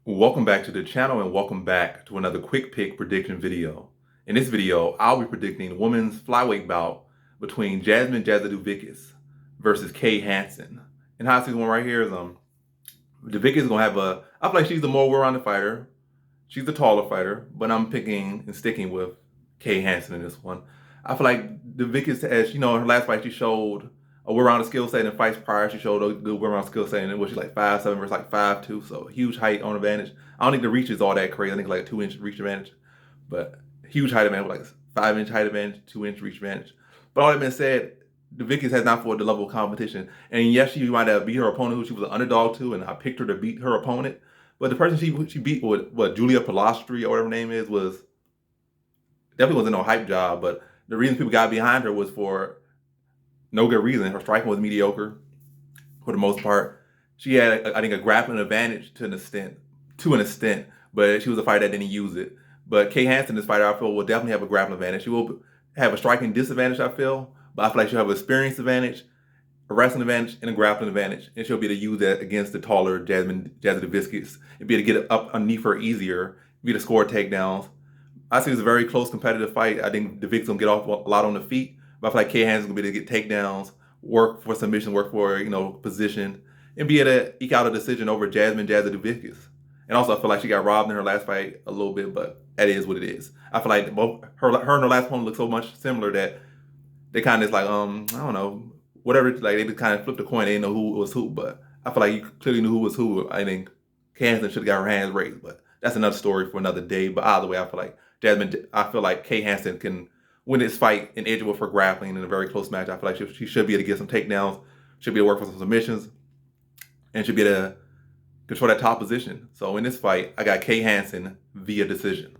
Welcome back to the channel and welcome back to another quick pick prediction video. In this video, I'll be predicting the women's flyweight bout between Jasmine Jasudavicius versus Hansen. And how I see this one right here is Javicius is gonna have I feel like she's the more well-rounded fighter. She's the taller fighter, but I'm picking and sticking with Hansen in this one. I feel like Javicius, as you know, in her last fight she showed a well-rounded skill set. In fights prior, she showed a good well-rounded skill set, and it was she's like 5'7" versus like 5'2", so huge height on advantage. I don't think the reach is all that crazy. I think like a 2-inch reach advantage, but huge height advantage, like 5-inch height advantage, 2-inch reach advantage. But all that being said, Javicius has not fought the level of competition, and yes, she might have beat her opponent, who she was an underdog to, and I picked her to beat her opponent. But the person she beat, what Julia Pilastri or whatever her name is, was definitely wasn't no hype job. But the reason people got behind her was for no good reason. Her striking was mediocre for the most part. She had, I think, a grappling advantage to an extent, but she was a fighter that didn't use it. But Hansen, this fighter, I feel, will definitely have a grappling advantage. She will have a striking disadvantage, I feel, but I feel like she'll have an experience advantage, a wrestling advantage, and a grappling advantage, and she'll be able to use that against the taller Jasmine Jasudavicius and be able to get up underneath her easier, be able to score takedowns. I see it's a very close competitive fight. I think the Vic's gonna get off a lot on the feet, but I feel like Hansen's gonna be able to get takedowns, work for submission, work for position, and be able to eke out a decision over Jasmine Jasudavicius. And also, I feel like she got robbed in her last fight a little bit, but that is what it is. I feel like both her and her last opponent look so much similar that they kind of like I don't know, whatever. Like they just kind of flipped a coin. They didn't know who was who, but I feel like you clearly knew who was who. I think Hansen should have got her hands raised, but that's another story for another day. But either way, I feel like Hansen can win this fight and edge it with her grappling in a very close match. I feel like she should be able to get some takedowns, should be able to work for some submissions, and should be able to control that top position. So in this fight, I got Hansen via decision.